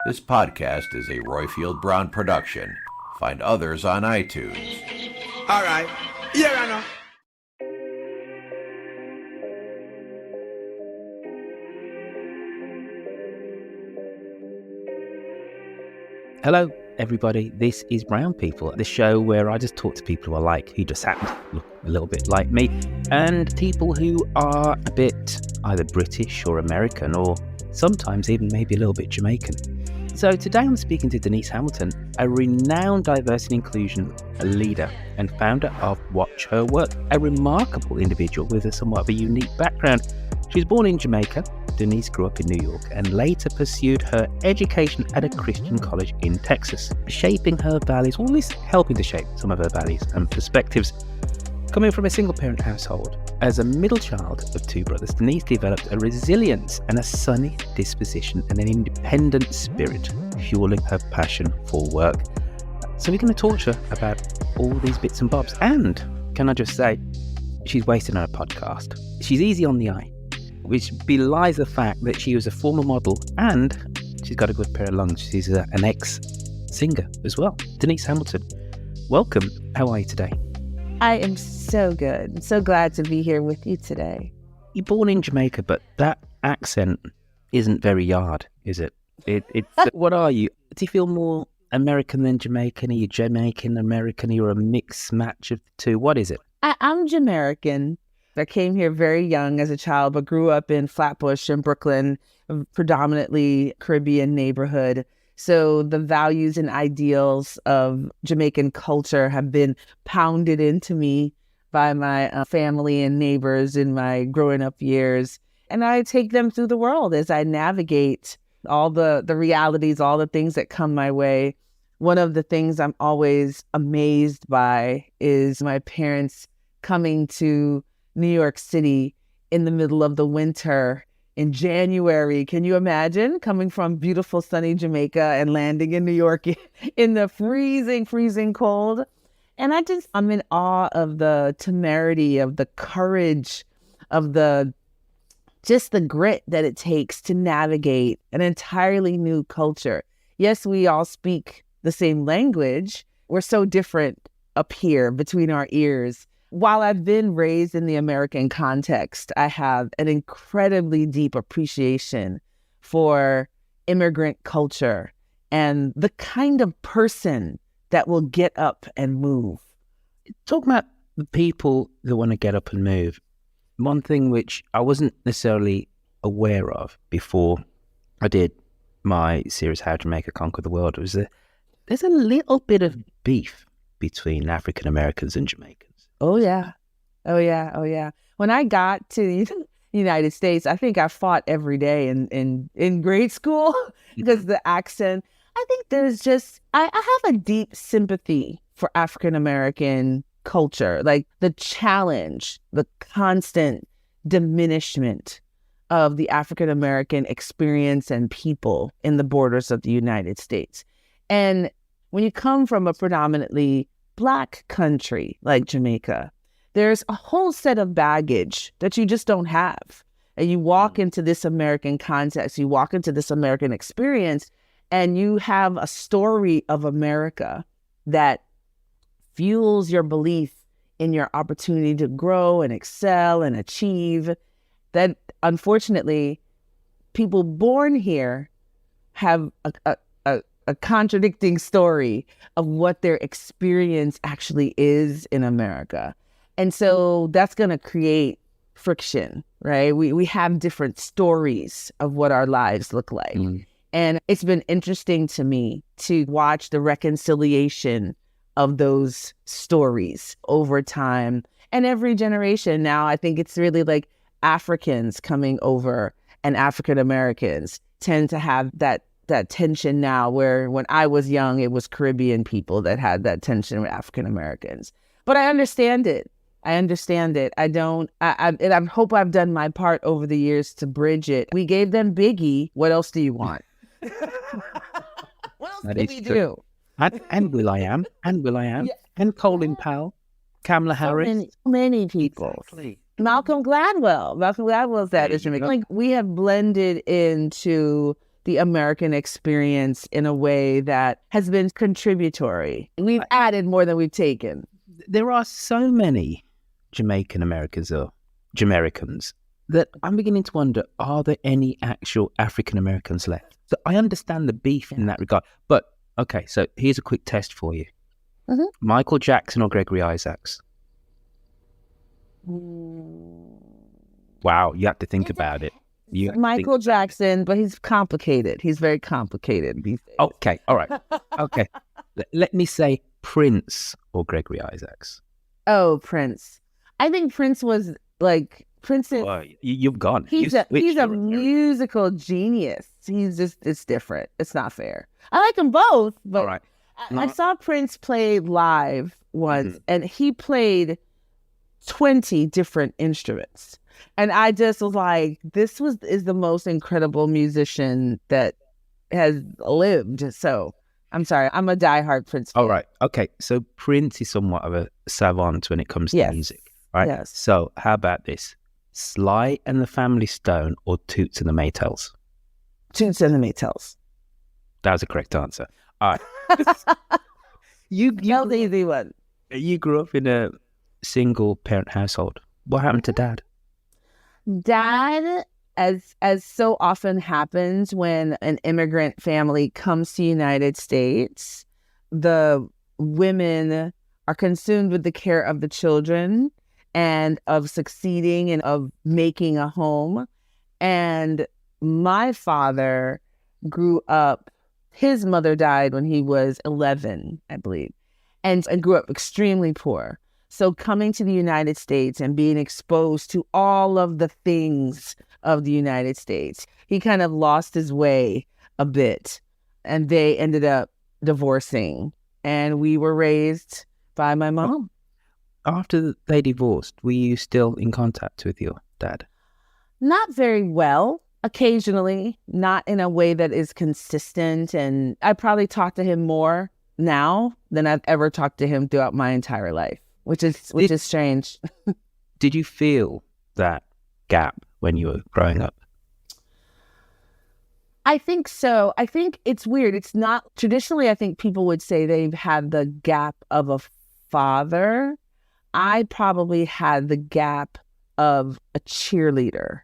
This podcast is a Royfield Brown production. Find others on iTunes. All right. Here I know. Hello, everybody. This is Brown People, the show where I just talk to people who I like, who just happen to look a little bit like me, and people who are a bit either British or American, or sometimes even maybe a little bit Jamaican. So today I'm speaking to Denise Hamilton, a renowned diversity and inclusion leader and founder of WatchHerWork, a remarkable individual with a somewhat of a unique background. She was born in Jamaica. Denise grew up in New York and later pursued her education at a Christian college in Texas, shaping her values, or at least helping to shape some of her values and perspectives. Coming from a single-parent household, as a middle child of two brothers, Denise developed a resilience and a sunny disposition and an independent spirit, fueling her passion for work. So we're going to talk to her about all these bits and bobs. And, can I just say, she's wasted on a podcast. She's easy on the eye, which belies the fact that she was a former model and she's got a good pair of lungs. She's an ex-singer as well. Denise Hamilton, welcome. How are you today? I am so good. I'm so glad to be here with you today. You're born in Jamaica, but that accent isn't very yard, is it? What are you? Do you feel more American than Jamaican? Are you Jamaican American? Are you a mixed match of the two? What is it? I'm Jamaican. I came here very young as a child, but grew up in Flatbush in Brooklyn, a predominantly Caribbean neighborhood. So the values and ideals of Jamaican culture have been pounded into me by my family and neighbors in my growing up years. And I take them through the world as I navigate all the realities, all the things that come my way. One of the things I'm always amazed by is my parents coming to New York City in the middle of the winter in January. Can you imagine coming from beautiful sunny Jamaica and landing in New York in the freezing cold? And I'm in awe of the temerity, of the courage, of just the grit that it takes to navigate an entirely new culture. Yes, we all speak the same language. We're so different up here between our ears. While I've been raised in the American context, I have an incredibly deep appreciation for immigrant culture and the kind of person that will get up and move. Talk about the people that want to get up and move. One thing which I wasn't necessarily aware of before I did my series, How Jamaica Conquered the World, was that there's a little bit of beef between African Americans and Jamaicans. Oh, yeah. When I got to the United States, I think I fought every day in grade school because the accent. I think there's just, I have a deep sympathy for African American culture, like the challenge, the constant diminishment of the African American experience and people in the borders of the United States. And when you come from a predominantly Black country like Jamaica, there's a whole set of baggage that you just don't have. And you walk into this American context, you walk into this American experience, and you have a story of America that fuels your belief in your opportunity to grow and excel and achieve, that unfortunately people born here have a contradicting story of what their experience actually is in America. And so that's going to create friction, right? We have different stories of what our lives look like. And it's been interesting to me to watch the reconciliation of those stories over time. And every generation now, I think it's really like Africans coming over and African Americans tend to have that tension now, where when I was young, it was Caribbean people that had that tension with African Americans. But I understand it. I hope I've done my part over the years to bridge it. We gave them Biggie. What else do you want? What else That can is we true. do? And Will.i.am, Yeah. and Colin Powell, Kamala Harris. So many people. Exactly. Malcolm Gladwell. Malcolm Gladwell's dad is Jamaican. Like, we have blended into the American experience in a way that has been contributory. We've added more than we've taken. There are so many Jamaican Americans or Jamaicans that I'm beginning to wonder, are there any actual African Americans left? So I understand the beef in that regard. But, okay, so here's a quick test for you. Mm-hmm. Michael Jackson or Gregory Isaacs? Wow, you have to think about it. Michael Jackson, but he's complicated. He's very complicated these days. Okay, all right. Okay. Let me say Prince or Gregory Isaacs. Oh, Prince. I think Prince was like, Prince is... Well, you've gone. He's a musical genius. He's just, it's different. It's not fair. I like them both, but all right. I saw Prince play live once, and he played 20 different instruments. And I just was like, this is the most incredible musician that has lived. So I'm sorry, I'm a diehard Prince fan. All right. Okay. So Prince is somewhat of a savant when it comes to music, right? Yes. So how about this? Sly and the Family Stone or Toots and the Maytals? Toots and the Maytals. That was a correct answer. All right. That was the easy one. You grew up in a single parent household. What happened to Dad? Dad, as so often happens when an immigrant family comes to the United States, the women are consumed with the care of the children and of succeeding and of making a home. And my father grew up, his mother died when he was 11, I believe, and grew up extremely poor. So coming to the United States and being exposed to all of the things of the United States, he kind of lost his way a bit, and they ended up divorcing, and we were raised by my mom. After they divorced, were you still in contact with your dad? Not very well. Occasionally, not in a way that is consistent, and I probably talk to him more now than I've ever talked to him throughout my entire life. Which is strange. Did you feel that gap when you were growing up? I think so. I think it's weird. It's not traditionally, I think people would say they've had the gap of a father. I probably had the gap of a cheerleader,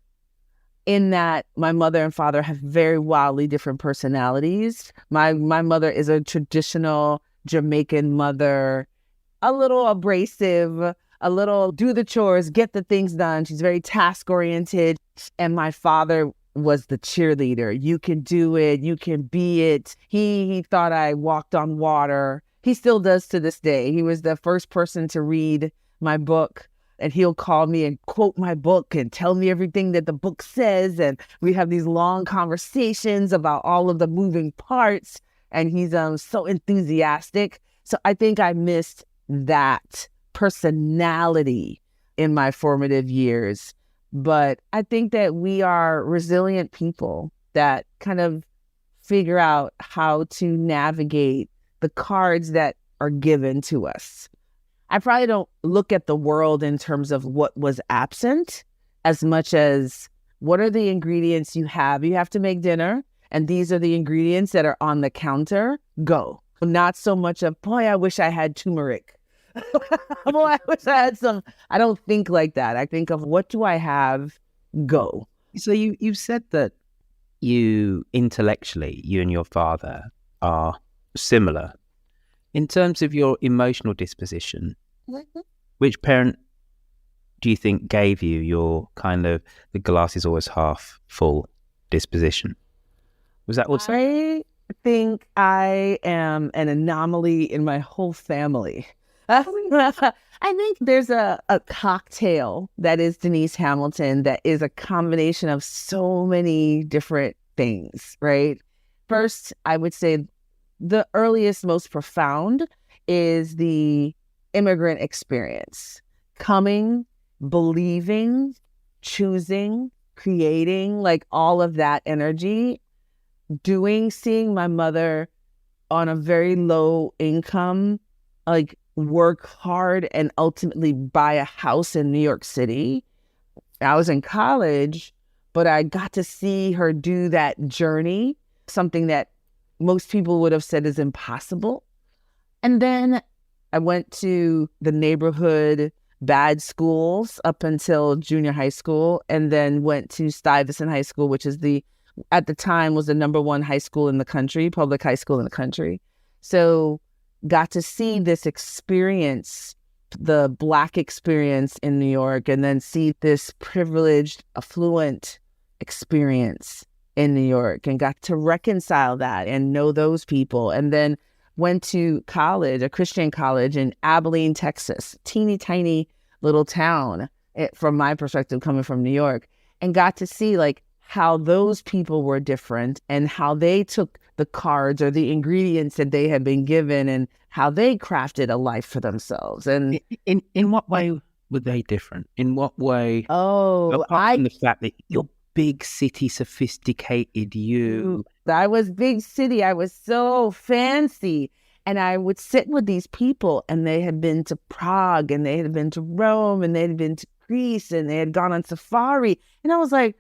in that my mother and father have very wildly different personalities. My mother is a traditional Jamaican mother, a little abrasive, a little do the chores, get the things done. She's very task oriented. And my father was the cheerleader. You can do it. You can be it. He thought I walked on water. He still does to this day. He was the first person to read my book, and he'll call me and quote my book and tell me everything that the book says. And we have these long conversations about all of the moving parts. And he's so enthusiastic. So I think I missed that personality in my formative years. But I think that we are resilient people that kind of figure out how to navigate the cards that are given to us. I probably don't look at the world in terms of what was absent as much as what are the ingredients you have. You have to make dinner, and these are the ingredients that are on the counter. Go. Not so much of, boy, I wish I had turmeric. Boy, I wish I had some. I don't think like that. I think of, what do I have? Go. So you said that you intellectually, you and your father are similar. In terms of your emotional disposition, which parent do you think gave you your kind of the glass is always half full disposition? Was that also? I think I am an anomaly in my whole family. I think there's a cocktail that is Denise Hamilton that is a combination of so many different things, right? First, I would say the earliest, most profound is the immigrant experience. Coming, believing, choosing, creating, like all of that energy, seeing my mother on a very low income, like work hard and ultimately buy a house in New York City I was in college, but I got to see her do that journey, something that most people would have said is impossible. And then I went to the neighborhood bad schools up until junior high school, and then went to Stuyvesant High School, which is at the time was the number one high school in the country, public high school in the country. So got to see this experience, the Black experience in New York, and then see this privileged, affluent experience in New York, and got to reconcile that and know those people. And then went to college, a Christian college in Abilene, Texas, teeny tiny little town from my perspective, coming from New York, and got to see like how those people were different and how they took the cards or the ingredients that they had been given and how they crafted a life for themselves. And in what way were they different? In what way? Oh, apart from the fact that you're big city, sophisticated, I was big city. I was so fancy. And I would sit with these people, and they had been to Prague, and they had been to Rome, and they had been to Greece, and they had gone on safari. And I was like,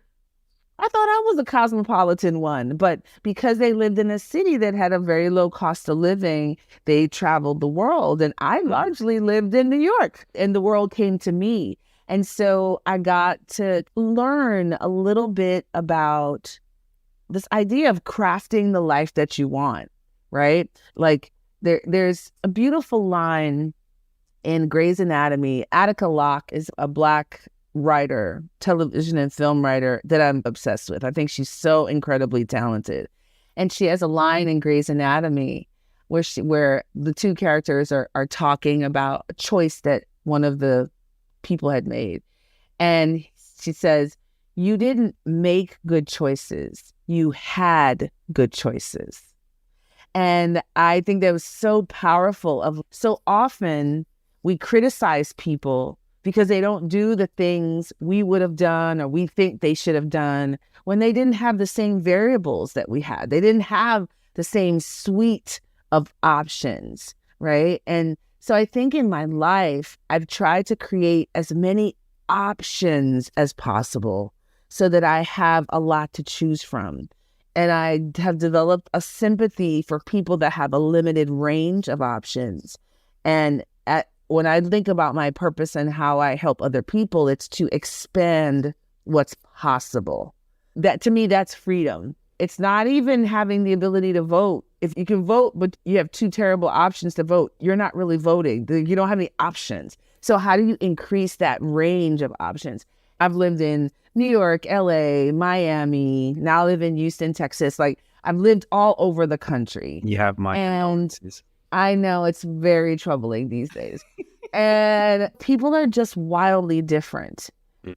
I thought I was a cosmopolitan one. But because they lived in a city that had a very low cost of living, they traveled the world. And I largely lived in New York, and the world came to me. And so I got to learn a little bit about this idea of crafting the life that you want, right? Like there's a beautiful line in Grey's Anatomy. Attica Locke is a Black writer, television and film writer that I'm obsessed with. I think she's so incredibly talented. And she has a line in Grey's Anatomy where the two characters are talking about a choice that one of the people had made. And she says, "You didn't make good choices. You had good choices." And I think that was so powerful. So often we criticize people because they don't do the things we would have done or we think they should have done when they didn't have the same variables that we had. They didn't have the same suite of options, right? And so I think in my life, I've tried to create as many options as possible so that I have a lot to choose from. And I have developed a sympathy for people that have a limited range of options. And when I think about my purpose and how I help other people, it's to expand what's possible. That, to me, that's freedom. It's not even having the ability to vote. If you can vote, but you have two terrible options to vote, you're not really voting. You don't have any options. So how do you increase that range of options? I've lived in New York, LA, Miami, now I live in Houston, Texas. Like, I've lived all over the country. You have my... And I know it's very troubling these days. And people are just wildly different.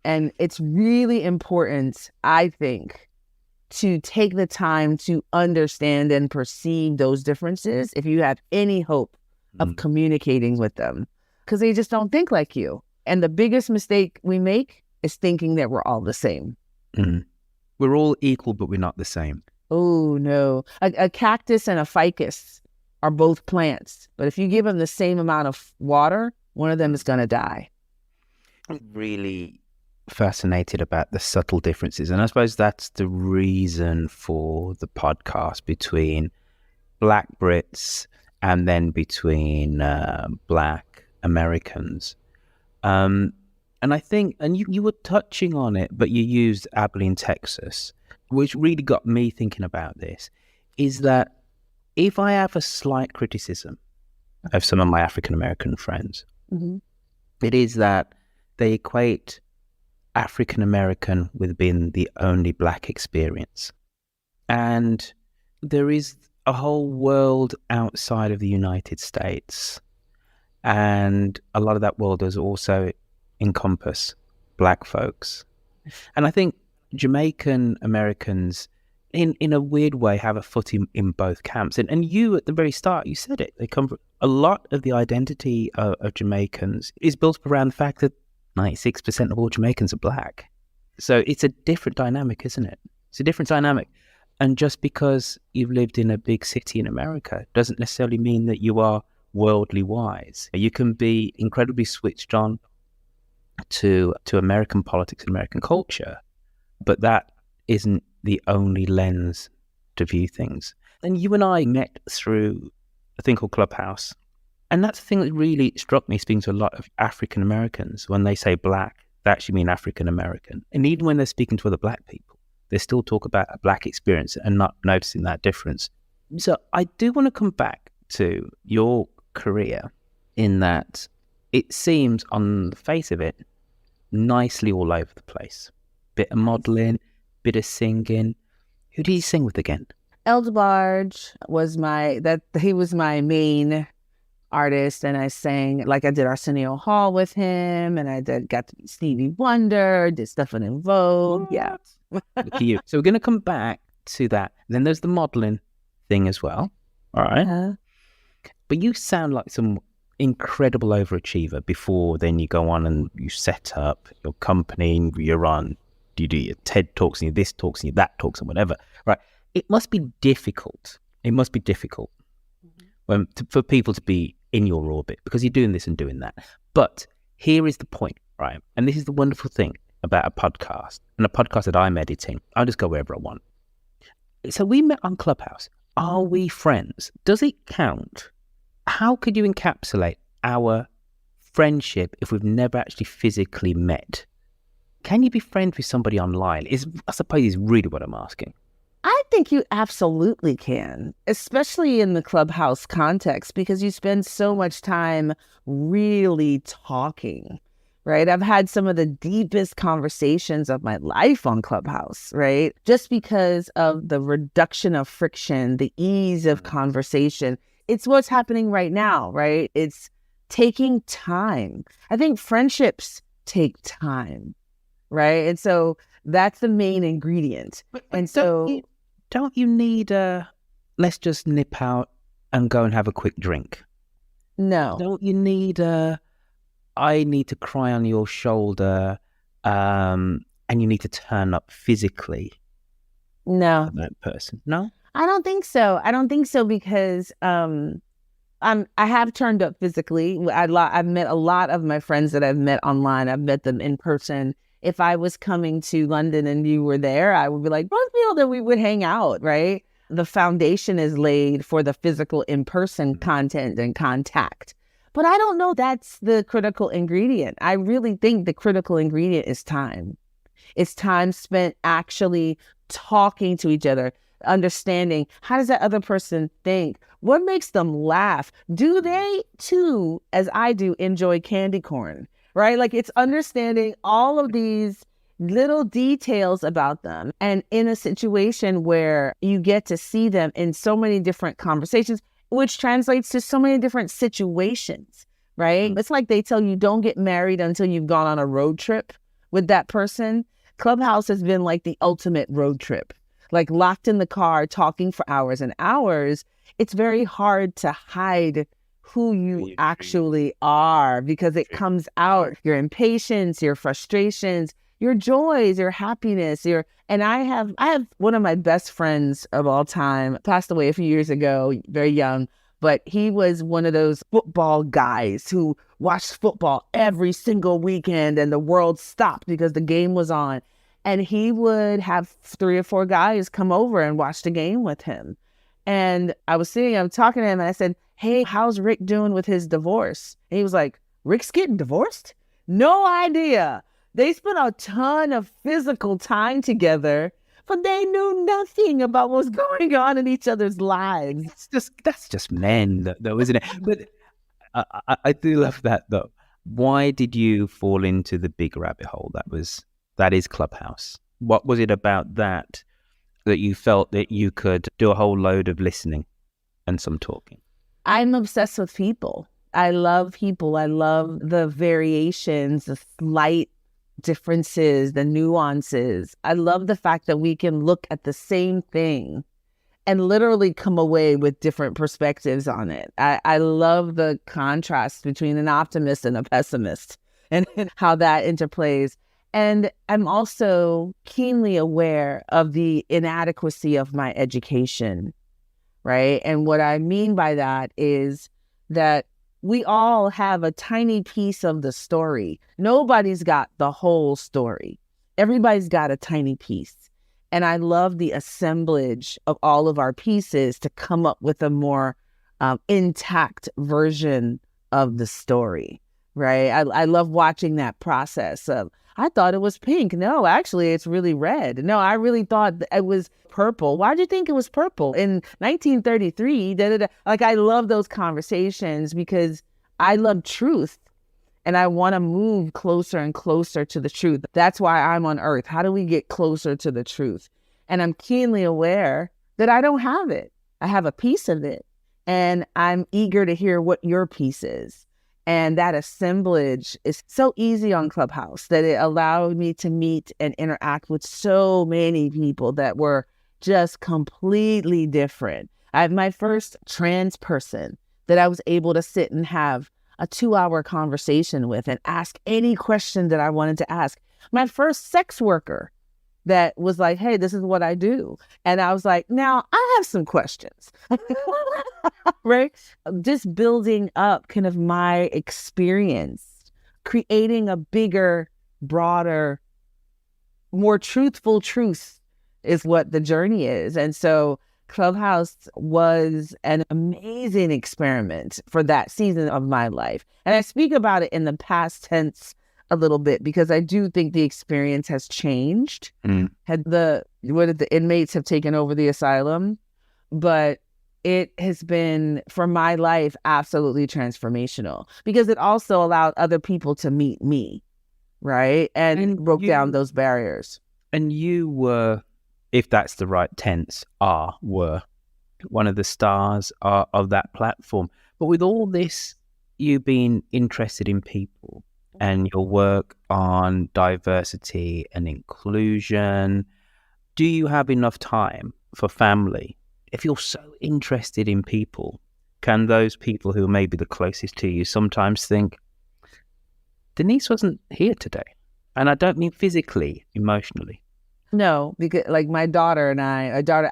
And it's really important, I think, to take the time to understand and perceive those differences if you have any hope of communicating with them, because they just don't think like you. And the biggest mistake we make is thinking that we're all the same. We're all equal, but we're not the same. Oh, no. A cactus and a ficus are both plants, but if you give them the same amount of water, one of them is going to die. I'm really fascinated about the subtle differences. And I suppose that's the reason for the podcast between Black Brits and then between Black Americans. And I think, and you were touching on it, but you used Abilene, Texas, which really got me thinking about this, is that if I have a slight criticism of some of my African-American friends, it is that they equate African-American with being the only Black experience. And there is a whole world outside of the United States. And a lot of that world does also encompass Black folks. And I think Jamaican Americans, in a weird way, have a foot in both camps. And you, at the very start, you said it. They come from, a lot of the identity of Jamaicans is built around the fact that 96% of all Jamaicans are Black. So it's a different dynamic, isn't it? It's a different dynamic. And just because you've lived in a big city in America doesn't necessarily mean that you are worldly wise. You can be incredibly switched on to American politics and American culture, but that isn't the only lens to view things. And you and I met through a thing called Clubhouse. And that's the thing that really struck me speaking to a lot of African Americans. When they say black, they actually mean African American. And even when they're speaking to other black people, they still talk about a black experience and not noticing that difference. So I do want to come back to your career in that it seems on the face of it, nicely all over the place. Bit of modelling, bit of singing. Who did you sing with again? Eldebarge was he was my main artist, and I sang, like I did Arsenio Hall with him, and I got to be Stevie Wonder, did stuff in Vogue. Yeah. Look at you. So we're going to come back to that. Then there's the modelling thing as well. All right. But you sound like some incredible overachiever before then you go on and you set up your company, you're on, you do your TED Talks and your this talks and your that talks and whatever. Right. It must be difficult. For people to be in your orbit because you're doing this and doing that. But here is the point, right? And this is the wonderful thing about a podcast and a podcast that I'm editing. I'll just go wherever I want. So we met on Clubhouse. Are we friends? Does it count? How could you encapsulate our friendship if we've never actually physically met? Can you be friends with somebody online? I suppose is really what I'm asking. I think you absolutely can, especially in the Clubhouse context, because you spend so much time really talking, right? I've had some of the deepest conversations of my life on Clubhouse, right? Just because of the reduction of friction, the ease of conversation. It's what's happening right now, right? It's taking time. I think friendships take time, right? And so that's the main ingredient. And so don't you need let's just nip out and go and have a quick drink? No. Don't you need I need to cry on your shoulder and you need to turn up physically? No. For that person. No? I don't think so. Because I have turned up physically. I've met a lot of my friends that I've met online. I've met them in person. If I was coming to London and you were there, I would be like, Brooksfield, and we would hang out, right? The foundation is laid for the physical in-person content and contact. But I don't know that's the critical ingredient. I really think the critical ingredient is time. It's time spent actually talking to each other, understanding how does that other person think? What makes them laugh? Do they too, as I do, enjoy candy corn? Right? Like it's understanding all of these little details about them. And in a situation where you get to see them in so many different conversations, which translates to so many different situations, right? It's like they tell you don't get married until you've gone on a road trip with that person. Clubhouse has been like the ultimate road trip, like locked in the car, talking for hours and hours. It's very hard to hide who you actually are because it comes out, your impatience, your frustrations, your joys, your happiness, and I have one of my best friends of all time, passed away a few years ago, very young, but he was one of those football guys who watched football every single weekend and the world stopped because the game was on. And he would have 3 or 4 guys come over and watch the game with him. And I'm talking to him and I said, hey, how's Rick doing with his divorce? And he was like, Rick's getting divorced? No idea. They spent a ton of physical time together, but they knew nothing about what's going on in each other's lives. That's just men, though, isn't it? But I do love that, though. Why did you fall into the big rabbit hole that is Clubhouse? What was it about that you felt that you could do a whole load of listening and some talking? I'm obsessed with people. I love people. I love the variations, the slight differences, the nuances. I love the fact that we can look at the same thing and literally come away with different perspectives on it. I love the contrast between an optimist and a pessimist and how that interplays. And I'm also keenly aware of the inadequacy of my education, right? And what I mean by that is that we all have a tiny piece of the story. Nobody's got the whole story. Everybody's got a tiny piece. And I love the assemblage of all of our pieces to come up with a more intact version of the story, right? I love watching that process of, I thought it was pink. No, actually, it's really red. No, I really thought it was purple. Why do you think it was purple in 1933? Da, da, da. Like, I love those conversations because I love truth and I want to move closer and closer to the truth. That's why I'm on earth. How do we get closer to the truth? And I'm keenly aware that I don't have it. I have a piece of it, and I'm eager to hear what your piece is. And that assemblage is so easy on Clubhouse that it allowed me to meet and interact with so many people that were just completely different. I have my first trans person that I was able to sit and have a 2-hour conversation with and ask any question that I wanted to ask. My first sex worker that was like, hey, this is what I do. And I was like, now I have some questions, right? Just building up kind of my experience, creating a bigger, broader, more truthful truth is what the journey is. And so Clubhouse was an amazing experiment for that season of my life. And I speak about it in the past tense a little bit because I do think the experience has changed. Had the inmates have taken over the asylum, but it has been, for my life, absolutely transformational because it also allowed other people to meet me, right? And broke down those barriers. And you were, if that's the right tense, were one of the stars of that platform. But with all this, you being interested in people and your work on diversity and inclusion, do you have enough time for family? If you're so interested in people, can those people who are maybe the closest to you sometimes think, Denise wasn't here today? And I don't mean physically, emotionally. No, because like my daughter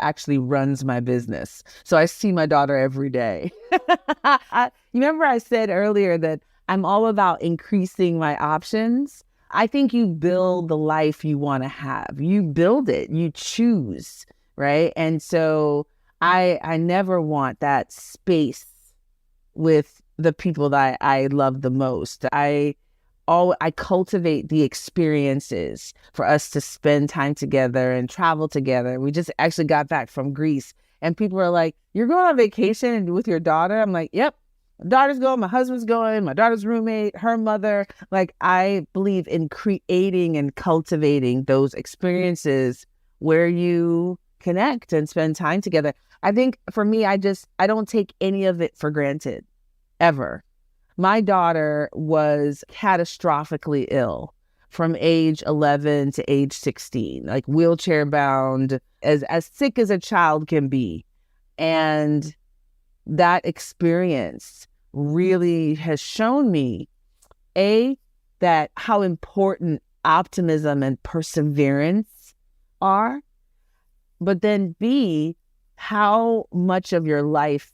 actually runs my business. So I see my daughter every day. You remember I said earlier that I'm all about increasing my options. I think you build the life you want to have. You build it, you choose, right? And so I never want that space with the people that I love the most. I cultivate the experiences for us to spend time together and travel together. We just actually got back from Greece and people are like, you're going on vacation with your daughter? I'm like, yep. My daughter's going, my husband's going, my daughter's roommate, her mother. Like, I believe in creating and cultivating those experiences where you connect and spend time together. I think for me, I don't take any of it for granted, ever. My daughter was catastrophically ill from age 11 to age 16, like wheelchair bound, as sick as a child can be. And that experience really has shown me, that how important optimism and perseverance are, but then B, how much of your life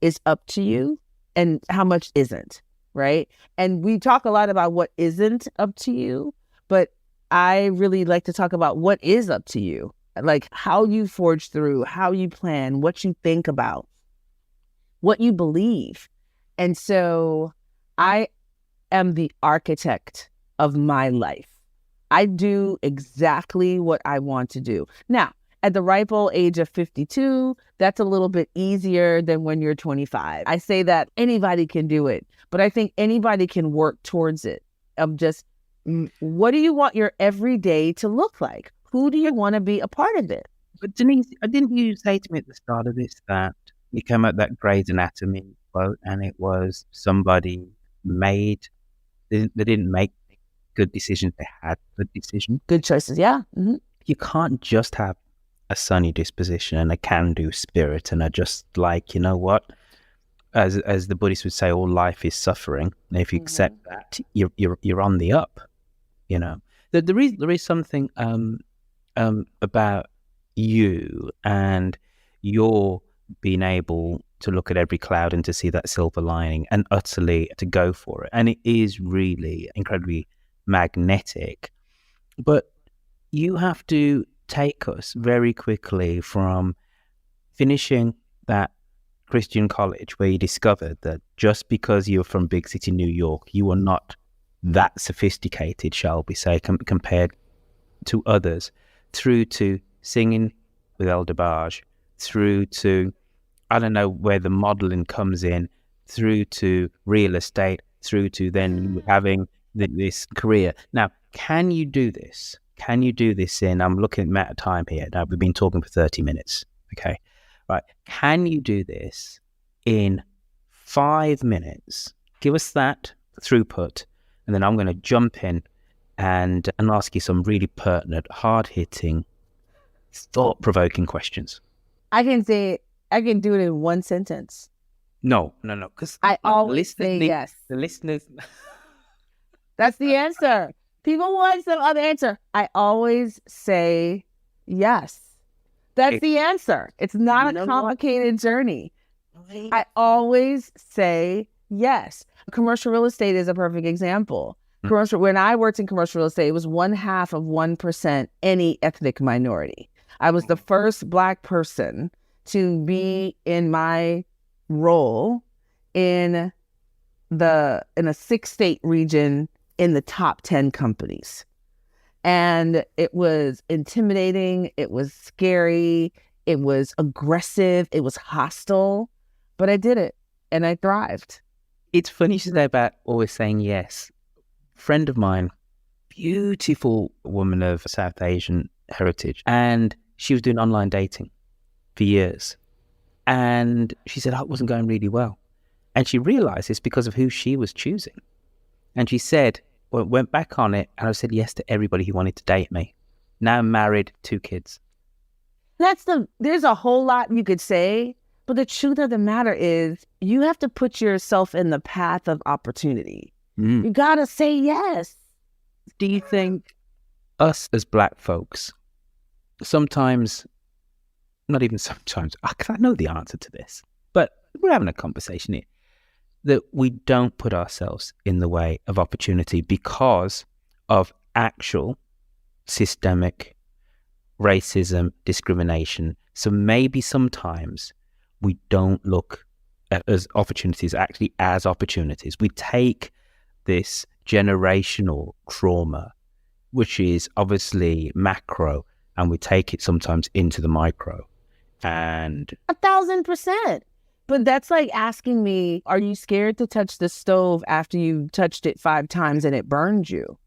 is up to you and how much isn't, right? And we talk a lot about what isn't up to you, but I really like to talk about what is up to you, like how you forge through, how you plan, what you think about, what you believe. And so I am the architect of my life. I do exactly what I want to do. Now, at the ripe old age of 52, that's a little bit easier than when you're 25. I say that anybody can do it, but I think anybody can work towards it. Of just, what do you want your everyday to look like? Who do you want to be a part of it? But Denise, didn't you say to me at the start of this that you came up that Grey's Anatomy quote and it was somebody they didn't make good decisions, they had good decisions. Good choices, yeah. Mm-hmm. You can't just have a sunny disposition and a can-do spirit and are just like, you know what, as the Buddhists would say, all life is suffering. And if you accept that, you're on the up. You know, there is something about you and your being able to look at every cloud and to see that silver lining and utterly to go for it. And it is really incredibly magnetic. But you have to take us very quickly from finishing that Christian college where you discovered that just because you're from big city New York, you are not that sophisticated, shall we say, compared to others, through to singing with El DeBarge, through to, I don't know where the modeling comes in, through to real estate, through to then having this career. Now, can you do this? Can you do this in, I'm looking at the amount of time here. Now, we've been talking for 30 minutes. Okay. Right. Can you do this in 5 minutes? Give us that throughput, and then I'm going to jump in and ask you some really pertinent, hard-hitting, thought-provoking questions. I can do it in one sentence. No, because I always say yes. The listeners... That's the answer. People want some other answer. I always say yes. That's the answer. It's not a complicated journey. I always say yes. Commercial real estate is a perfect example. When I worked in commercial real estate, it was 0.5% any ethnic minority. I was the first Black person to be in my role in a 6-state region in the top 10 companies. And it was intimidating. It was scary. It was aggressive. It was hostile. But I did it and I thrived. It's funny you say about always saying yes. Friend of mine, beautiful woman of South Asian heritage, and she was doing online dating for years. And she said, it wasn't going really well. And she realized it's because of who she was choosing. And she said, went back on it, and I said yes to everybody who wanted to date me. Now I'm married, 2 kids. There's a whole lot you could say, but the truth of the matter is you have to put yourself in the path of opportunity. You gotta say yes. Do you think us as Black folks, sometimes, not even sometimes, because I know the answer to this, but we're having a conversation here, that we don't put ourselves in the way of opportunity because of actual systemic racism, discrimination. So maybe sometimes we don't look at as opportunities actually as opportunities. We take this generational trauma, which is obviously macro, and we take it sometimes into the micro. And 1,000%. But that's like asking me, are you scared to touch the stove after you touched it 5 times and it burned you?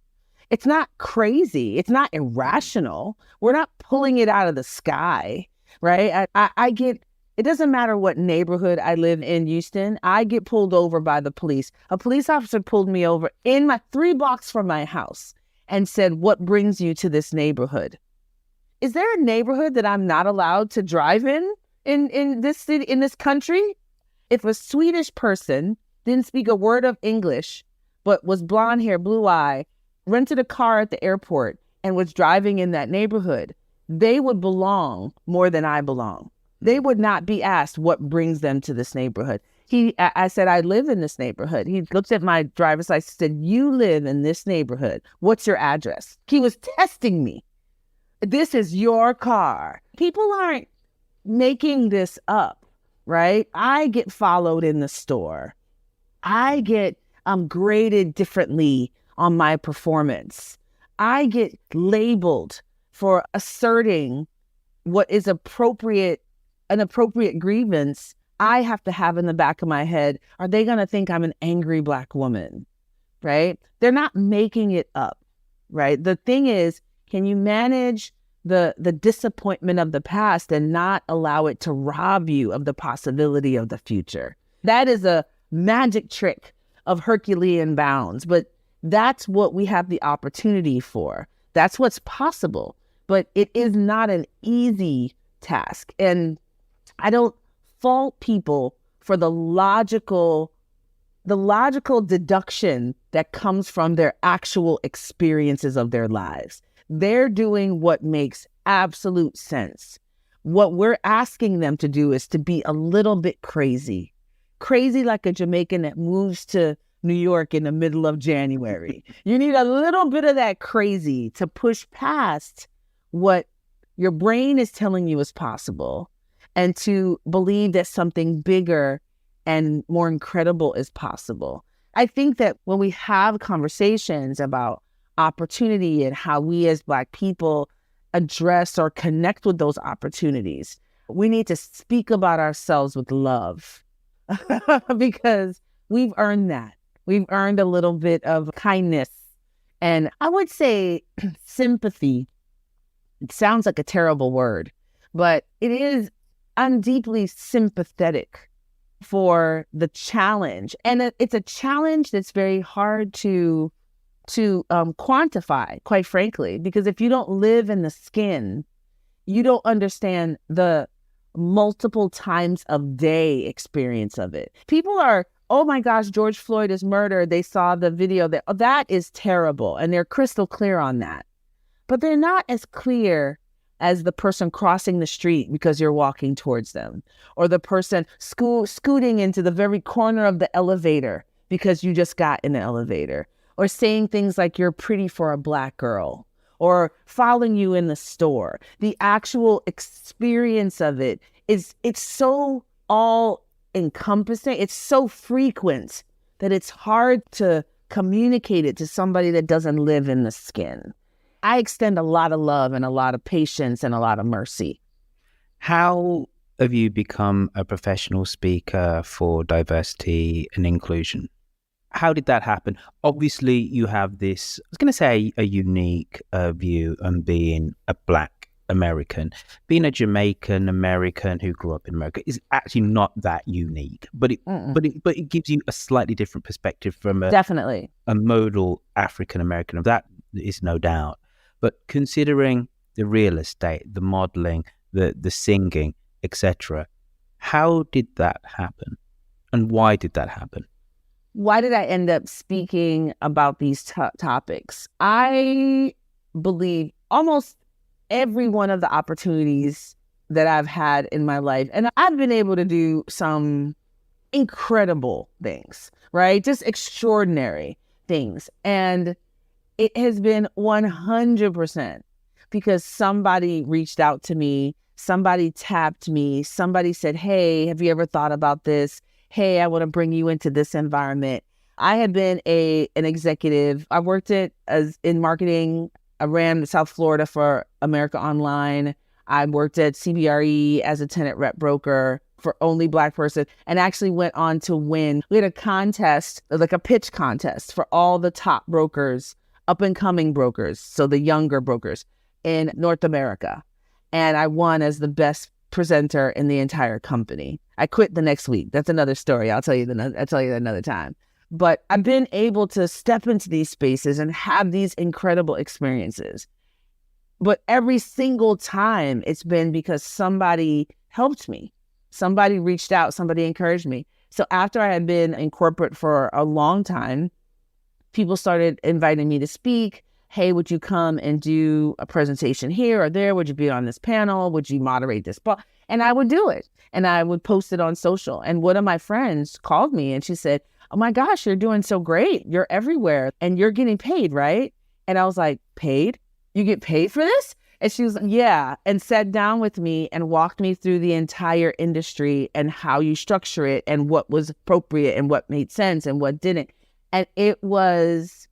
It's not crazy. It's not irrational. We're not pulling it out of the sky, right? I get, it doesn't matter what neighborhood I live in Houston, I get pulled over by the police. A police officer pulled me over in my 3 blocks from my house and said, what brings you to this neighborhood? Is there a neighborhood that I'm not allowed to drive in this city, in this country? If a Swedish person didn't speak a word of English, but was blonde hair, blue eye, rented a car at the airport and was driving in that neighborhood, they would belong more than I belong. They would not be asked what brings them to this neighborhood. I said, I live in this neighborhood. He looked at my driver's license and said, you live in this neighborhood. What's your address? He was testing me. This is your car. People aren't making this up, right? I get followed in the store. I get graded differently on my performance. I get labeled for asserting what is an appropriate grievance. I have to have in the back of my head, are they going to think I'm an angry Black woman, right? They're not making it up, right? The thing is, can you manage the disappointment of the past and not allow it to rob you of the possibility of the future? That is a magic trick of Herculean bounds, but that's what we have the opportunity for. That's what's possible, but it is not an easy task. And I don't fault people for the logical deduction that comes from their actual experiences of their lives. They're doing what makes absolute sense. what we're asking them to do is to be a little bit crazy like a Jamaican that moves to New York in the middle of January. You need a little bit of that crazy to push past what your brain is telling you is possible and to believe that something bigger and more incredible is possible. I think that when we have conversations about opportunity and how we as Black people address or connect with those opportunities, we need to speak about ourselves with love because we've earned that. We've earned a little bit of kindness and I would say sympathy. It sounds like a terrible word, but it is. I'm deeply sympathetic for the challenge. And it's a challenge that's very hard to quantify, quite frankly, because if you don't live in the skin, you don't understand the multiple times of day experience of it. People are, oh my gosh, George Floyd is murdered. They saw the video that is terrible. And they're crystal clear on that. But they're not as clear as the person crossing the street because you're walking towards them, or the person scooting into the very corner of the elevator because you just got in the elevator, or saying things like you're pretty for a Black girl, or following you in the store. The actual experience of it it's so all encompassing. It's so frequent that it's hard to communicate it to somebody that doesn't live in the skin. I extend a lot of love and a lot of patience and a lot of mercy. How have you become a professional speaker for diversity and inclusion? How did that happen? Obviously, you have this, I was going to say a unique view on being a Black American. Being a Jamaican American who grew up in America is actually not that unique, but it gives you a slightly different perspective from Definitely a modal African American. That is no doubt. But considering the real estate, the modeling, the singing, etc., how did that happen? And why did that happen? Why did I end up speaking about these topics? I believe almost every one of the opportunities that I've had in my life, and I've been able to do some incredible things, right? Just extraordinary things. And it has been 100% because somebody reached out to me, somebody tapped me, somebody said, hey, have you ever thought about this? Hey, I want to bring you into this environment. I had been an executive. I worked in marketing. I ran South Florida for America Online. I worked at CBRE as a tenant rep broker for only Black person, and actually went on to win. We had a contest, like a pitch contest for all the top brokers, up and coming brokers, so the younger brokers in North America. And I won as the best presenter in the entire company. I quit the next week. That's another story. I'll tell you that another time. But I've been able to step into these spaces and have these incredible experiences. But every single time it's been because somebody helped me. Somebody reached out, somebody encouraged me. So after I had been in corporate for a long time, people started inviting me to speak. Hey, would you come and do a presentation here or there? Would you be on this panel? Would you moderate this? And I would do it. And I would post it on social. And one of my friends called me and she said, oh my gosh, you're doing so great. You're everywhere and you're getting paid, right? And I was like, paid? You get paid for this? And she was like, yeah. And sat down with me and walked me through the entire industry and how you structure it and what was appropriate and what made sense and what didn't. And it was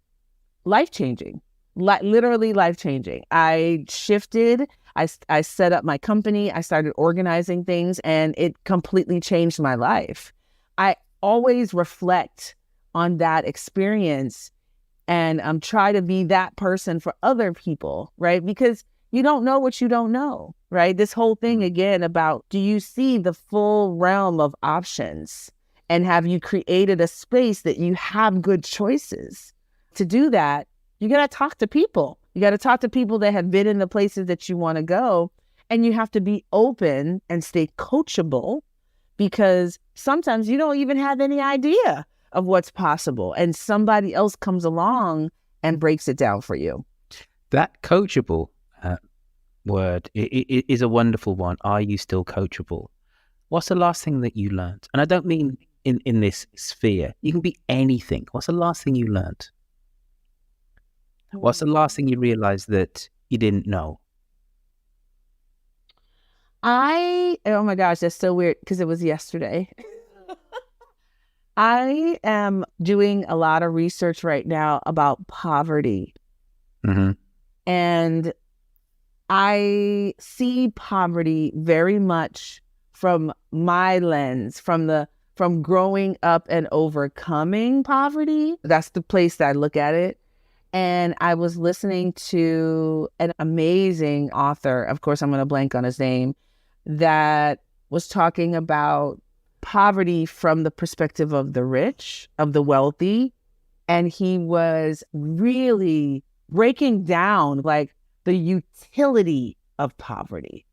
life-changing, literally life-changing. I shifted. I set up my company. I started organizing things and it completely changed my life. I always reflect on that experience and try to be that person for other people, right? Because you don't know what you don't know, right? This whole thing again about, do you see the full realm of options? And have you created a space that you have good choices? To do that, you got to talk to people. You got to talk to people that have been in the places that you want to go. And you have to be open and stay coachable, because sometimes you don't even have any idea of what's possible. And somebody else comes along and breaks it down for you. That coachable, word is a wonderful one. Are you still coachable? What's the last thing that you learned? And I don't mean in this sphere. You can be anything. What's the last thing you learned? What's the last thing you realized that you didn't know? Oh my gosh, that's so weird because it was yesterday. I am doing a lot of research right now about poverty. Mm-hmm. And I see poverty very much from my lens, from growing up and overcoming poverty. That's the place that I look at it. And I was listening to an amazing author, of course, I'm going to blank on his name, that was talking about poverty from the perspective of the rich, of the wealthy. And he was really breaking down like the utility of poverty.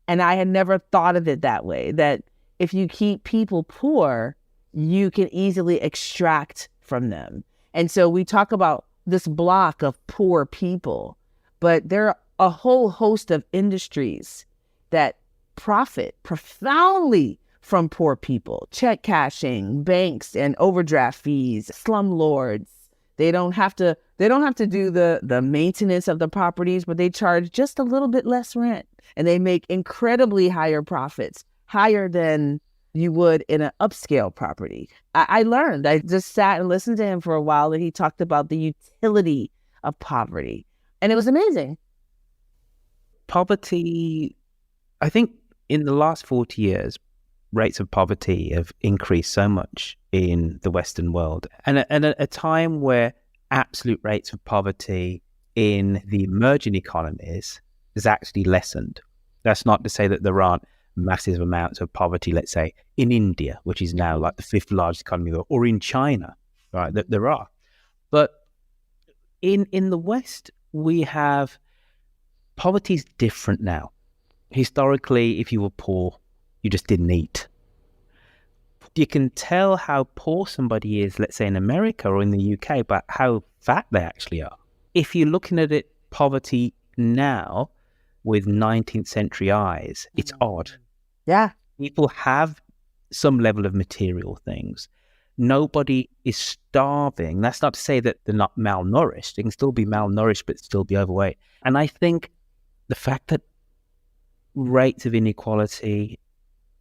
And I had never thought of it that way, that if you keep people poor, you can easily extract from them. And so we talk about this block of poor people, but there are a whole host of industries that profit profoundly from poor people. Check cashing, banks and overdraft fees, slumlords. They don't have to do the maintenance of the properties, but they charge just a little bit less rent. And they make incredibly higher profits, higher than you would in an upscale property. I learned, I just sat and listened to him for a while, and he talked about the utility of poverty. And it was amazing. Poverty, I think in the last 40 years, rates of poverty have increased so much in the Western world. And at a time where absolute rates of poverty in the emerging economies has actually lessened. That's not to say that there aren't massive amounts of poverty, let's say, in India, which is now like the 5th largest economy, or in China, right? That there are. But in the West, we have poverty's different now. Historically, if you were poor, you just didn't eat. You can tell how poor somebody is, let's say in America or in the UK, but how fat they actually are. If you're looking at it, poverty now with 19th century eyes, it's odd. Yeah. People have some level of material things. Nobody is starving. That's not to say that they're not malnourished. They can still be malnourished, but still be overweight. And I think the fact that rates of inequality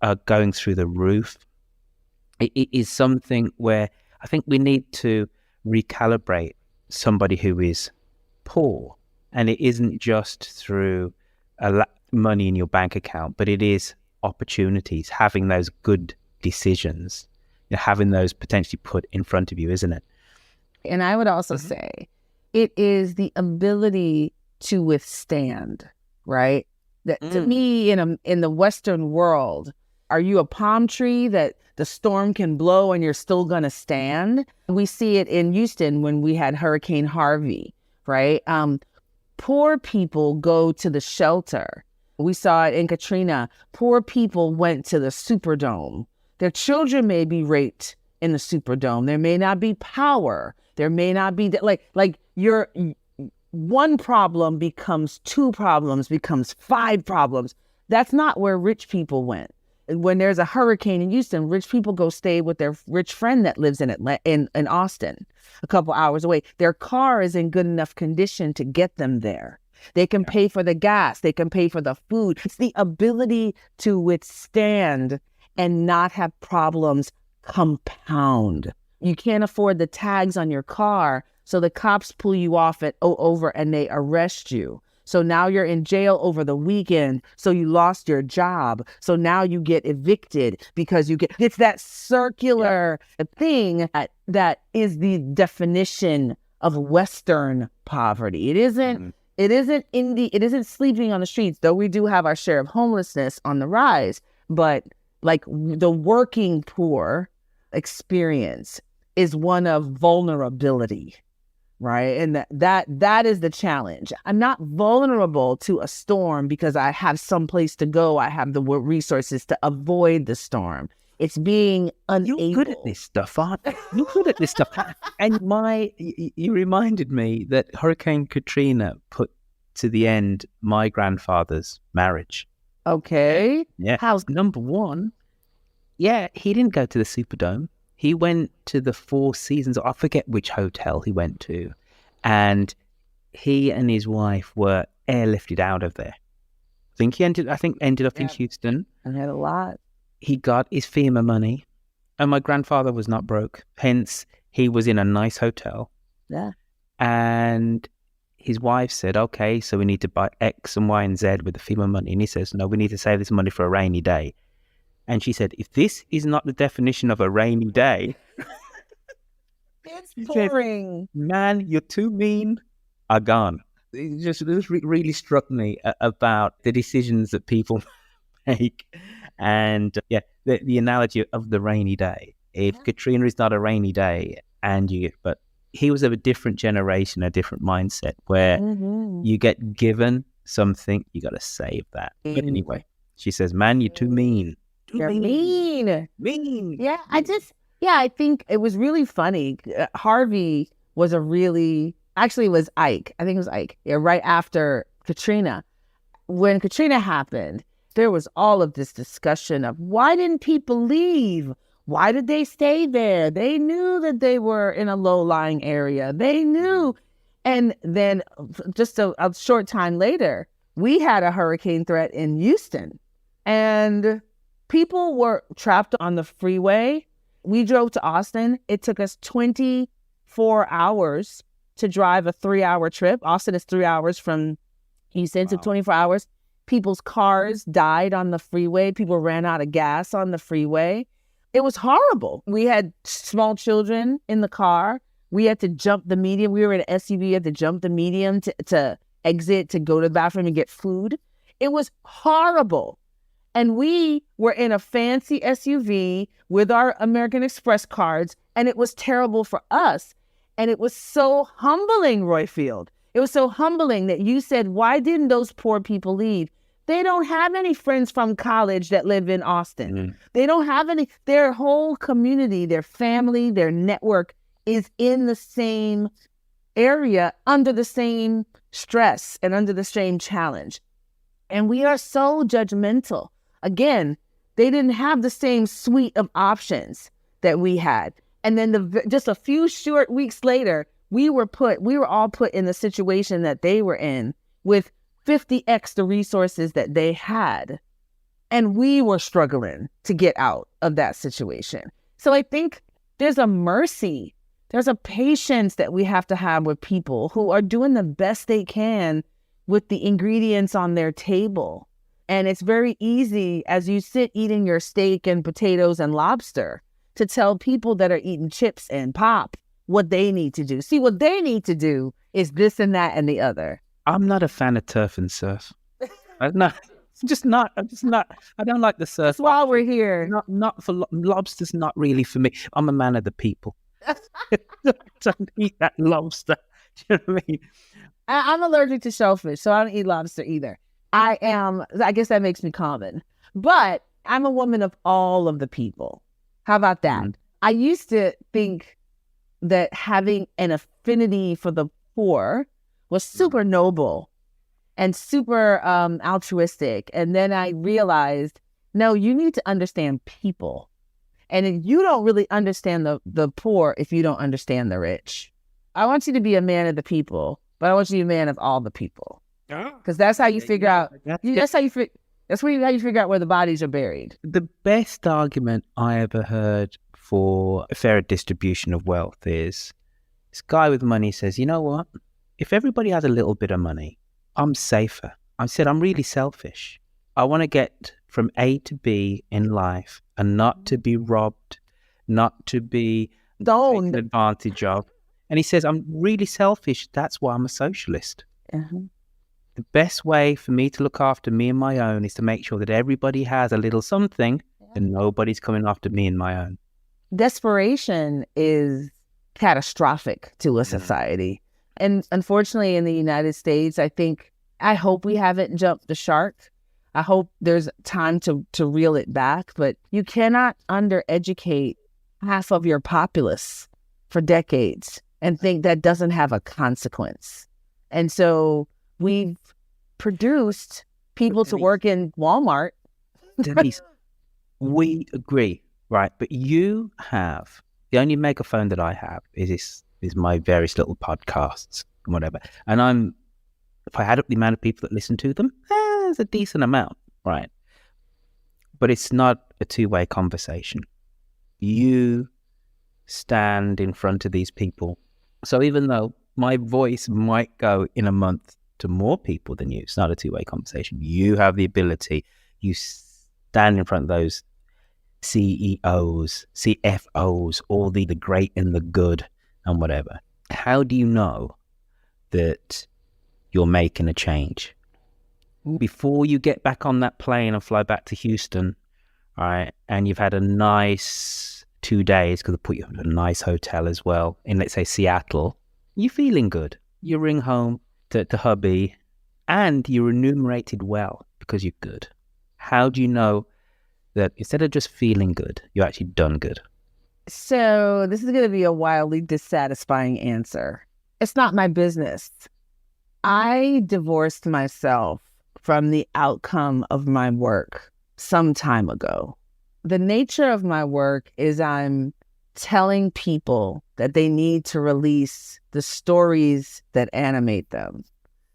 are going through the roof, it is something where I think we need to recalibrate somebody who is poor. And it isn't just through money in your bank account, but it is opportunities, having those good decisions, having those potentially put in front of you, isn't it? And I would also say it is the ability to withstand, right? That to me, in the Western world, are you a palm tree that the storm can blow and you're still going to stand? We see it in Houston when we had Hurricane Harvey, right? Poor people go to the shelter. We saw it in Katrina. Poor people went to the Superdome. Their children may be raped in the Superdome. There may not be power. There may not be like your one problem becomes 2 problems, becomes 5 problems. That's not where rich people went. When there's a hurricane in Houston, rich people go stay with their rich friend that lives in Austin, a couple hours away. Their car is in good enough condition to get them there. They can pay for the gas. They can pay for the food. It's the ability to withstand and not have problems compound. You can't afford the tags on your car, so the cops pull you off over and they arrest you. So now you're in jail over the weekend. So you lost your job. So now you get evicted because it's that circular thing that is the definition of Western poverty. It isn't it isn't sleeping on the streets, though we do have our share of homelessness on the rise. But like the working poor experience is one of vulnerability. Right. And that is the challenge. I'm not vulnerable to a storm because I have some place to go. I have the resources to avoid the storm. It's being unable. You're good at this stuff, aren't you? You're good at this stuff. And you reminded me that Hurricane Katrina put to the end, my grandfather's marriage. Okay. Yeah. How's Number one, yeah, he didn't go to the Superdome. He went to the Four Seasons. I forget which hotel he went to. And he and his wife were airlifted out of there. I think ended up in Houston. I had a lot. He got his FEMA money. And my grandfather was not broke. Hence, he was in a nice hotel. Yeah. And his wife said, okay, so we need to buy X and Y and Z with the FEMA money. And he says, no, we need to save this money for a rainy day. And she said, if this is not the definition of a rainy day, It's pouring. man, you're too mean, are gone. It really struck me about the decisions that people make. And the analogy of the rainy day. If Katrina is not a rainy day, but he was of a different generation, a different mindset, where you get given something, you got to save that. But anyway, she says, man, you're too mean. You're mean. Mean. Yeah, I think it was really funny. Harvey was actually it was Ike. I think it was Ike. Yeah, right after Katrina. When Katrina happened, there was all of this discussion of why didn't people leave? Why did they stay there? They knew that they were in a low-lying area. They knew. And then just a short time later, we had a hurricane threat in Houston. And people were trapped on the freeway. We drove to Austin. It took us 24 hours to drive a 3-hour trip. Austin is 3 hours from Houston. It took 24 hours. People's cars died on the freeway. People ran out of gas on the freeway. It was horrible. We had small children in the car. We had to jump the median. We were in an SUV. We had to jump the median to exit, to go to the bathroom and get food. It was horrible. And we were in a fancy SUV with our American Express cards, and it was terrible for us. And it was so humbling, Royfield. It was so humbling that you said, why didn't those poor people leave? They don't have any friends from college that live in Austin. They don't have any. Their whole community, their family, their network is in the same area, under the same stress and under the same challenge. And we are so judgmental. Again, they didn't have the same suite of options that we had. And then just a few short weeks later, we were all put in the situation that they were in with 50x the resources that they had. And we were struggling to get out of that situation. So I think there's a mercy, there's a patience that we have to have with people who are doing the best they can with the ingredients on their table. And it's very easy as you sit eating your steak and potatoes and lobster to tell people that are eating chips and pop what they need to do. See, what they need to do is this and that and the other. I'm not a fan of turf and surf. I'm just not. I don't like the surf. That's why we're here. Not for lobster's not really for me. I'm a man of the people. Don't eat that lobster. Do you know what I mean? I'm allergic to shellfish, so I don't eat lobster either. I guess that makes me common. But I'm a woman of all of the people. How about that? I used to think that having an affinity for the poor was super noble and super altruistic. And then I realized, no, you need to understand people. And you don't really understand the poor if you don't understand the rich. I want you to be a man of the people, but I want you to be a man of all the people. Because that's how you figure out. That's how you figure out where the bodies are buried. The best argument I ever heard for a fairer distribution of wealth is this guy with money says, you know what? If everybody has a little bit of money, I'm safer. I said, I'm really selfish. I want to get from A to B in life and not to be robbed, not to be taken advantage of. And he says, I'm really selfish. That's why I'm a socialist. The best way for me to look after me and my own is to make sure that everybody has a little something and nobody's coming after me and my own. Desperation is catastrophic to a society. And unfortunately, in the United States, I hope we haven't jumped the shark. I hope there's time to reel it back. But you cannot undereducate half of your populace for decades and think that doesn't have a consequence. And so we've produced people to work in Walmart. Denise, we agree, right? But you have, the only megaphone that I have is my various little podcasts and whatever. And if I add up the amount of people that listen to them, there's a decent amount, right? But it's not a two-way conversation. You stand in front of these people. So even though my voice might go in a month to more people than you, it's not a two-way conversation. You have the ability. You stand in front of those CEOs, CFOs, all the great and the good and whatever. How do you know that you're making a change? Before you get back on that plane and fly back to Houston, right, and you've had a nice 2 days, because they put you in a nice hotel as well, in, let's say, Seattle, you're feeling good. You ring home to hubby and you're remunerated well because you're good. How do you know that instead of just feeling good, you're actually done good? So this is going to be a wildly dissatisfying answer. It's not my business. I divorced myself from the outcome of my work some time ago. The nature of my work is I'm telling people that they need to release the stories that animate them,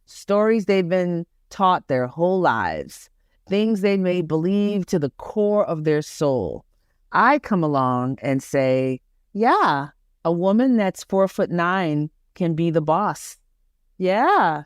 stories they've been taught their whole lives, things they may believe to the core of their soul. I come along and say, yeah, a woman that's 4'9" can be the boss. Yeah,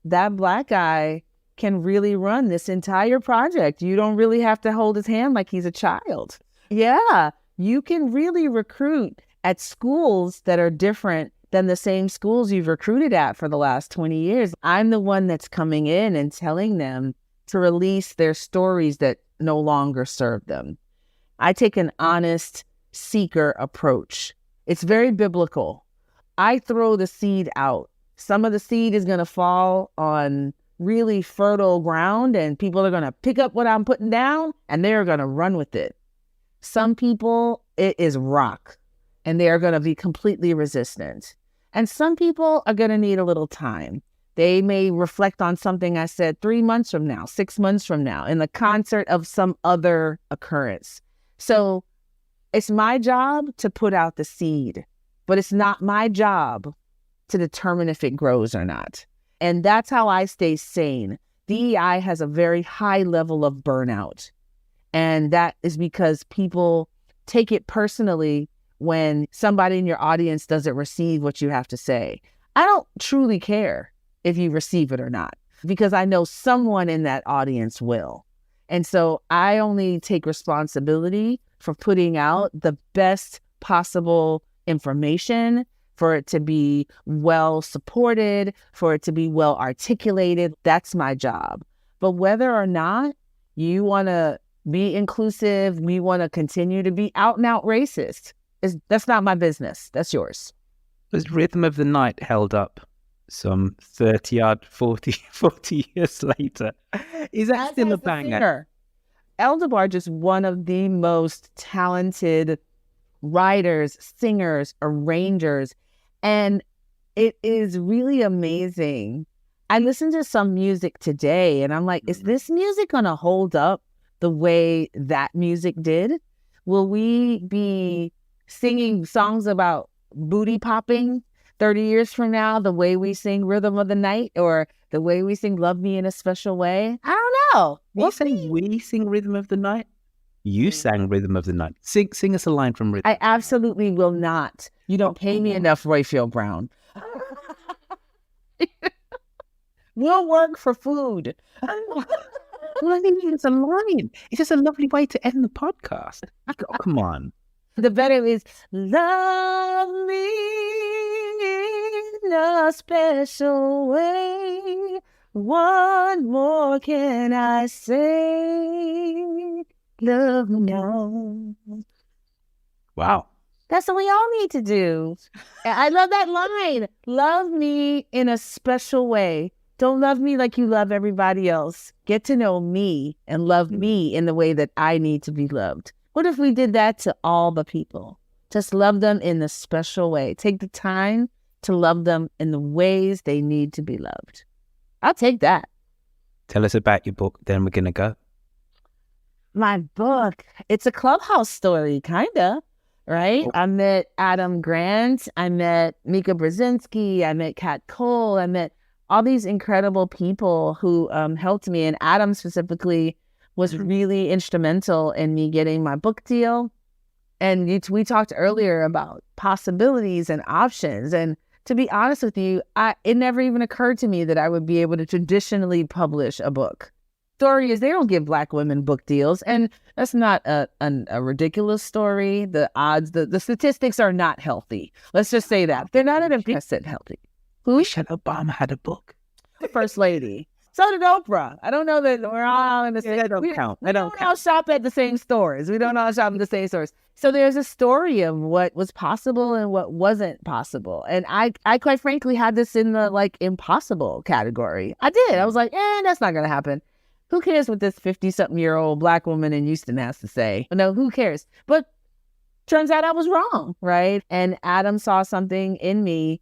that Black guy can really run this entire project. You don't really have to hold his hand like he's a child. Yeah, you can really recruit at schools that are different than the same schools you've recruited at for the last 20 years. I'm the one that's coming in and telling them to release their stories that no longer serve them. I take an honest seeker approach. It's very biblical. I throw the seed out. Some of the seed is going to fall on really fertile ground and people are going to pick up what I'm putting down and they're going to run with it. Some people, it is rock and they are going to be completely resistant. And some people are going to need a little time. They may reflect on something I said 3 months from now, 6 months from now, in the concert of some other occurrence. So it's my job to put out the seed, but it's not my job to determine if it grows or not. And that's how I stay sane. DEI has a very high level of burnout. And that is because people take it personally when somebody in your audience doesn't receive what you have to say. I don't truly care if you receive it or not, because I know someone in that audience will. And so I only take responsibility for putting out the best possible information, for it to be well supported, for it to be well articulated. That's my job. But whether or not you want to be inclusive, we want to continue to be out and out racist, that's not my business. That's yours. Was Rhythm of the Night held up some 40 years later? Is that still a banger? Eldebarge is one of the most talented writers, singers, arrangers, and it is really amazing. I listened to some music today and I'm like, is this music going to hold up the way that music did? Will we be singing songs about booty popping 30 years from now the way we sing Rhythm of the Night, or the way we sing Love Me in a Special Way? I don't know. We sing Rhythm of the Night? You sang Rhythm of the Night. Sing us a line from Rhythm. I absolutely will not. You don't pay me enough, Royfield Brown. We'll work for food. Well, I think it's a line. It's just a lovely way to end the podcast. Oh, come on. The better is, love me in a special way. What more can I say? Love me now. Wow. That's what we all need to do. I love that line. Love me in a special way. Don't love me like you love everybody else. Get to know me and love me in the way that I need to be loved. What if we did that to all the people? Just love them in a special way. Take the time to love them in the ways they need to be loved. I'll take that. Tell us about your book, then we're going to go. My book, it's a Clubhouse story, kind of, right? I met Adam Grant. I met Mika Brzezinski. I met Kat Cole. I met all these incredible people who helped me. And Adam specifically was really instrumental in me getting my book deal. And we talked earlier about possibilities and options. And to be honest with you, it never even occurred to me that I would be able to traditionally publish a book. Story is they don't give Black women book deals. And that's not a ridiculous story. The odds, the statistics are not healthy. Let's just say that. They're not at 100% healthy. Michelle Obama had a book. The First Lady. So did Oprah. I don't know that we're all in the same. They don't count. We don't all shop at the same stores. We don't all shop at the same stores. So there's a story of what was possible and what wasn't possible. And I quite frankly had this in the impossible category. I did. I was like, that's not going to happen. Who cares what this 50-something-year-old Black woman in Houston has to say? No, who cares? But turns out I was wrong, right? And Adam saw something in me.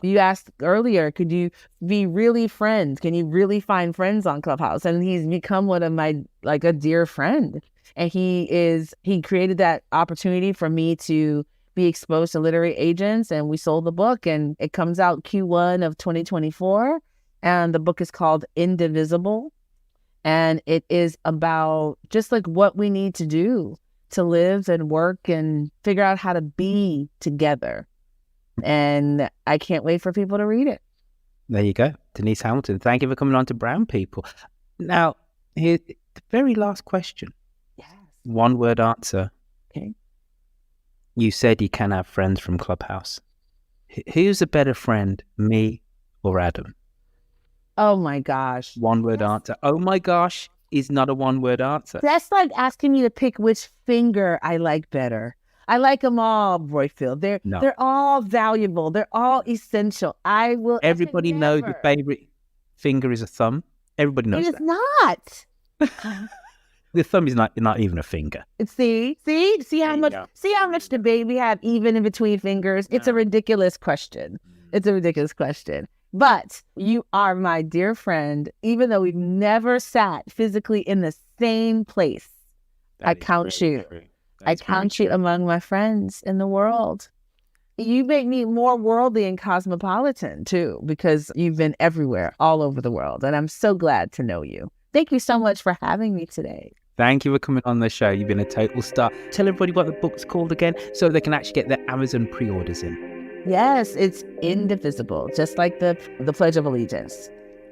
You asked earlier, could you be really friends? Can you really find friends on Clubhouse? And he's become one of my, a dear friend. And he created that opportunity for me to be exposed to literary agents. And we sold the book, and it comes out Q1 of 2024. And the book is called Indivisible. And it is about just what we need to do to live and work and figure out how to be together. And I can't wait for people to read it. There you go. Denise Hamilton, thank you for coming on to Brown People. Now, here, the very last question. Yes. One word answer. Okay. You said you can have friends from Clubhouse. Who's a better friend, me or Adam? Oh my gosh. One word answer. Oh my gosh is not a one word answer. That's like asking me to pick which finger I like better. I like them all, Royfield. They're all valuable. They're all essential. Everybody knows your favorite finger is a thumb. Everybody knows it is not. The thumb is not even a finger. See how much debate we have even in between fingers. It's a ridiculous question. But you are my dear friend, even though we've never sat physically in the same place. I count you. I count you among my friends in the world. You make me more worldly and cosmopolitan too, because you've been everywhere, all over the world. And I'm so glad to know you. Thank you so much for having me today. Thank you for coming on the show. You've been a total star. Tell everybody what the book's called again so they can actually get their Amazon pre-orders in. Yes, it's Indivisible, just like the Pledge of Allegiance.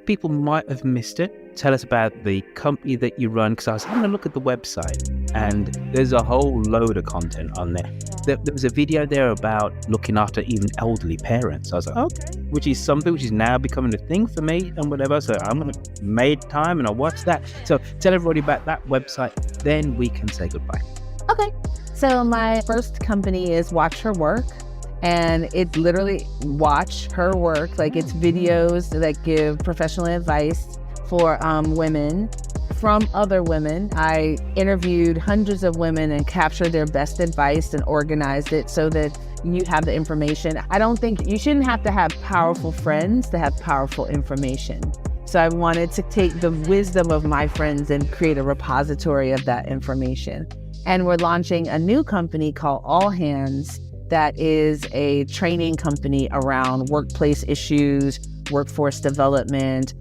People might have missed it. Tell us about the company that you run, because I was having a look at the website and there's a whole load of content on there. There was a video there about looking after even elderly parents. I was like, okay, which is something which is now becoming a thing for me and whatever. So I'm going to make time and I'll watch that. So tell everybody about that website, then we can say goodbye. Okay. So my first company is WatchHerWork. And it's literally watch her work. It's videos that give professional advice for women from other women. I interviewed hundreds of women and captured their best advice and organized it so that you have the information. I don't think you shouldn't have to have powerful friends to have powerful information. So I wanted to take the wisdom of my friends and create a repository of that information. And we're launching a new company called All Hands, that is a training company around workplace issues, workforce development,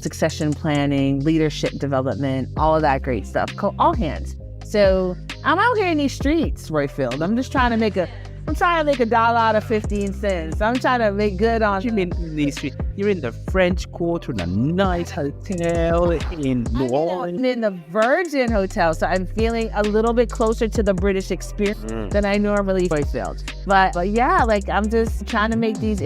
succession planning, leadership development, all of that great stuff called All Hands. So I'm out here in these streets, Royfield. I'm just trying to make $1 out of 15 cents. I'm trying to make good on. You're in these streets. You're in the French Quarter in a nice hotel in New Orleans. I'm in the Virgin Hotel, so I'm feeling a little bit closer to the British experience than I normally feel. But yeah, I'm just trying to make these